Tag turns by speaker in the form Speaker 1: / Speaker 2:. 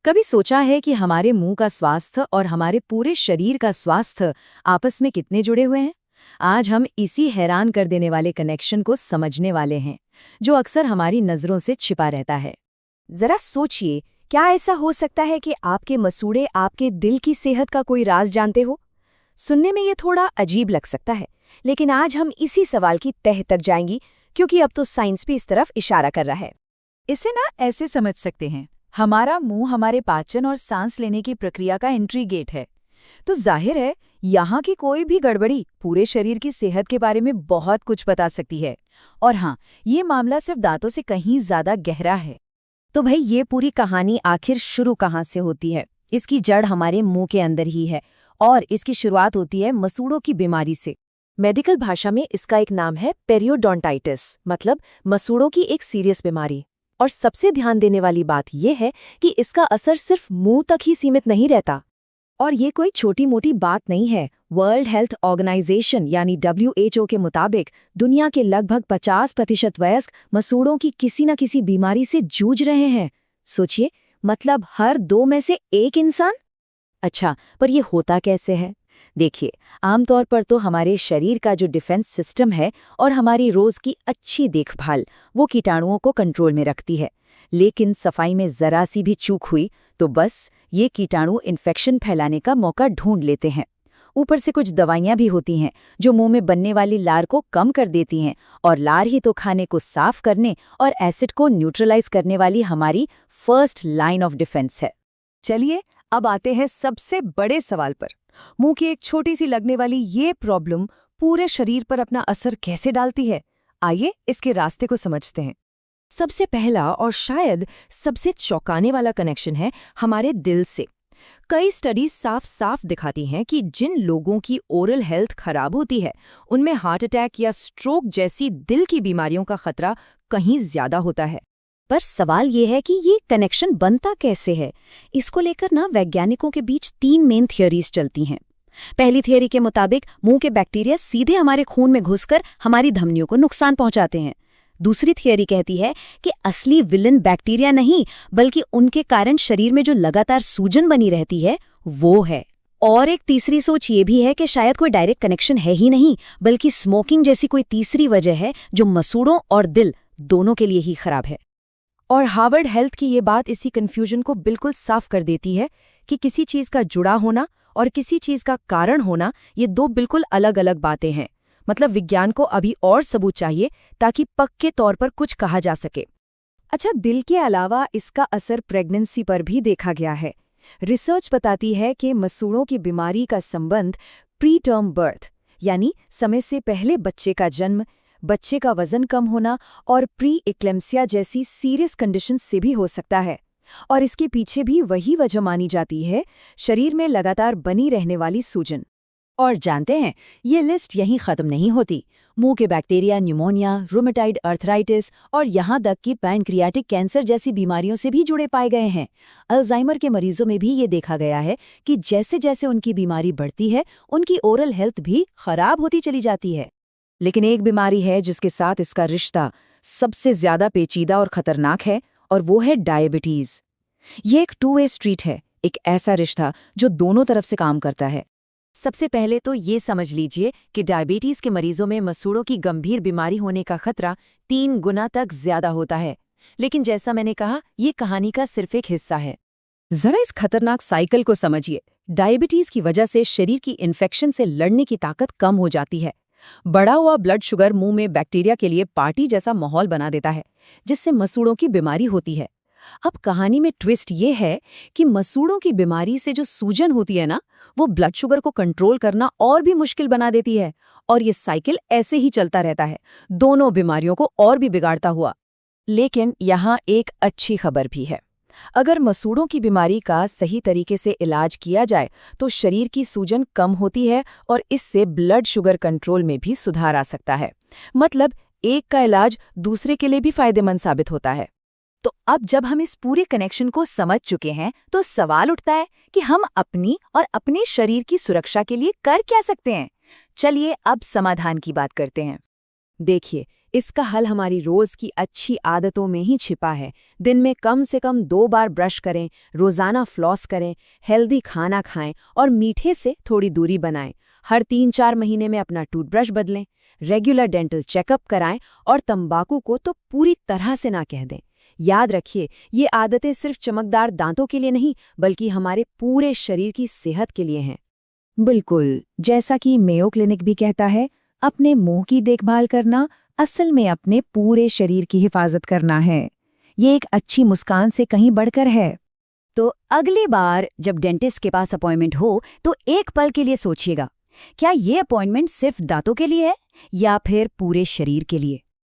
Speaker 1: कभी सोचा है कि हमारे मुंह का स्वास्थ्य और हमारे पूरे शरीर का स्वास्थ्य आपस में कितने जुड़े हुए हैं? आज हम इसी हैरान कर देने वाले कनेक्शन को समझने वाले हैं, जो अक्सर हमारी नजरों से छिपा रहता है।
Speaker 2: जरा सोचिए, क्या ऐसा हो सकता है कि आपके मसूड़े आपके दिल की सेहत का कोई राज जानते हो? सुनने में ये थोड़ा अजीब लग सकता है, लेकिन आज हम इसी सवाल की तह तक जाएंगी, क्योंकि अब तो साइंस भी इस तरफ इशारा कर रहा है।
Speaker 1: इसे ना ऐसे समझ सकते हैं, हमारा मुंह हमारे पाचन और सांस लेने की प्रक्रिया का एंट्री गेट है। तो जाहिर है, यहाँ की कोई भी गड़बड़ी पूरे शरीर की सेहत के बारे में बहुत कुछ बता सकती है। और हाँ, ये मामला सिर्फ दांतों से कहीं ज्यादा गहरा है।
Speaker 2: तो भाई, ये पूरी कहानी आखिर शुरू कहाँ से होती है? इसकी जड़ हमारे मुंह के अंदर ही है, और इसकी शुरुआत होती है मसूड़ों की बीमारी से। मेडिकल भाषा में इसका एक नाम है पेरियोडोंटाइटिस, मतलब मसूड़ों की एक सीरियस बीमारी। और सबसे ध्यान देने वाली बात यह है कि इसका असर सिर्फ मुंह तक ही सीमित नहीं रहता। और ये कोई छोटी मोटी बात नहीं है। वर्ल्ड हेल्थ ऑर्गेनाइजेशन यानी WHO के मुताबिक दुनिया के लगभग 50% वयस्क मसूड़ों की किसी न किसी बीमारी से जूझ रहे हैं। सोचिए, मतलब हर 2 में से 1 इंसान। अच्छा, पर ये होता कैसे है? देखिए, आमतौर पर तो हमारे शरीर का जो डिफेंस सिस्टम है और हमारी रोज की अच्छी देखभाल वो कीटाणुओं को कंट्रोल में रखती है। लेकिन सफाई में जरा सी भी चूक हुई तो बस ये कीटाणु इन्फेक्शन फैलाने का मौका ढूंढ लेते हैं। ऊपर से कुछ दवाइयां भी होती हैं जो मुंह में बनने वाली लार को कम कर देती हैं, और लार ही तो खाने को साफ करने और एसिड को न्यूट्रलाइज करने वाली हमारी फर्स्ट लाइन ऑफ डिफेंस है। चलिए, अब आते हैं सबसे बड़े सवाल पर। मुंह की एक छोटी सी लगने वाली ये प्रॉब्लम पूरे शरीर पर अपना असर कैसे डालती है? आइए इसके रास्ते को समझते हैं। सबसे पहला और शायद सबसे चौंकाने वाला कनेक्शन है हमारे दिल से। कई स्टडीज साफ साफ दिखाती हैं कि जिन लोगों की ओरल हेल्थ खराब होती है, उनमें हार्ट अटैक या स्ट्रोक जैसी दिल की बीमारियों का खतरा कहीं ज्यादा होता है। पर सवाल ये है कि ये कनेक्शन बनता कैसे है? इसको लेकर ना वैज्ञानिकों के बीच 3 मेन थियरीज चलती हैं। पहली थियरी के मुताबिक मुंह के बैक्टीरिया सीधे हमारे खून में घुसकर हमारी धमनियों को नुकसान पहुंचाते हैं। दूसरी थियरी कहती है कि असली विलन बैक्टीरिया नहीं, बल्कि उनके कारण शरीर में जो लगातार सूजन बनी रहती है वो है। और एक तीसरी सोच ये भी है कि शायद कोई डायरेक्ट कनेक्शन है ही नहीं, बल्कि स्मोकिंग जैसी कोई तीसरी वजह है जो मसूड़ों और दिल दोनों के लिए ही खराब है। और हार्वर्ड हेल्थ की ये बात इसी कन्फ्यूजन को बिल्कुल साफ कर देती है कि किसी चीज का जुड़ा होना और किसी चीज का कारण होना, ये 2 बिल्कुल अलग अलग बातें हैं। मतलब विज्ञान को अभी और सबूत चाहिए ताकि पक्के तौर पर कुछ कहा जा सके। अच्छा, दिल के अलावा इसका असर प्रेगनेंसी पर भी देखा गया है। रिसर्च बताती है कि मसूड़ों की बीमारी का संबंध प्री टर्म बर्थ यानी समय से पहले बच्चे का जन्म, बच्चे का वजन कम होना और प्री एक्लेम्सिया जैसी सीरियस कंडीशन से भी हो सकता है। और इसके पीछे भी वही वजह मानी जाती है, शरीर में लगातार बनी रहने वाली सूजन। और जानते हैं, ये लिस्ट यहीं खत्म नहीं होती। मुंह के बैक्टीरिया न्यूमोनिया, रूमेटाइड अर्थराइटिस और यहाँ तक कि पैनक्रियाटिक कैंसर जैसी बीमारियों से भी जुड़े पाए गए हैं। अल्जाइमर के मरीजों में भी ये देखा गया है कि जैसे जैसे उनकी बीमारी बढ़ती है, उनकी ओरल हेल्थ भी खराब होती चली जाती है। लेकिन एक बीमारी है जिसके साथ इसका रिश्ता सबसे ज्यादा पेचीदा और खतरनाक है, और वो है डायबिटीज। ये एक 2 वे स्ट्रीट है, एक ऐसा रिश्ता जो दोनों तरफ से काम करता है। सबसे पहले तो ये समझ लीजिए कि डायबिटीज के मरीजों में मसूड़ों की गंभीर बीमारी होने का खतरा 3 गुना तक ज्यादा होता है। लेकिन जैसा मैंने कहा, ये कहानी का सिर्फ एक हिस्सा है। जरा इस खतरनाक साइकिल को समझिए। डायबिटीज की वजह से शरीर की इन्फेक्शन से लड़ने की ताकत कम हो जाती है। बढ़ा हुआ ब्लड शुगर मुंह में बैक्टीरिया के लिए पार्टी जैसा माहौल बना देता है, जिससे मसूड़ों की बीमारी होती है। अब कहानी में ट्विस्ट ये है कि मसूड़ों की बीमारी से जो सूजन होती है ना, वो ब्लड शुगर को कंट्रोल करना और भी मुश्किल बना देती है, और ये साइकिल ऐसे ही चलता रहता है, दोनों बीमारियों को और भी बिगाड़ता हुआ। लेकिन यहाँ एक अच्छी खबर भी है। अगर मसूड़ों की बीमारी का सही तरीके से इलाज किया जाए तो शरीर की सूजन कम होती है और इससे ब्लड शुगर कंट्रोल में भी सुधार आ सकता है। मतलब एक का इलाज दूसरे के लिए भी फायदेमंद साबित होता है। तो अब जब हम इस पूरे कनेक्शन को समझ चुके हैं, तो सवाल उठता है कि हम अपनी और अपने शरीर की सुरक्षा के लिए कर क्या सकते हैं। चलिए अब समाधान की बात करते हैं। देखिए, इसका हल हमारी रोज की अच्छी आदतों में ही छिपा है। दिन में कम से कम 2 बार ब्रश करें, रोजाना फ्लॉस करें, हेल्दी खाना खाएं और मीठे से थोड़ी दूरी बनाएं। हर 3-4 महीने में अपना टूथब्रश बदलें, रेगुलर डेंटल चेकअप कराएं और तंबाकू को तो पूरी तरह से ना कह दें। याद रखिए, ये आदतें सिर्फ चमकदार दांतों के लिए नहीं, बल्कि हमारे पूरे शरीर की सेहत के लिए हैं।
Speaker 1: बिल्कुल, जैसा कि मेयो क्लिनिक भी कहता है, अपने मुंह की देखभाल करना असल में अपने पूरे शरीर की हिफाजत करना है। ये एक अच्छी मुस्कान से कहीं बढ़कर है।
Speaker 2: तो अगली बार जब डेंटिस्ट के पास अपॉइंटमेंट हो तो एक पल के लिए सोचिएगा, क्या ये अपॉइंटमेंट सिर्फ दांतों के लिए है या फिर पूरे शरीर के लिए।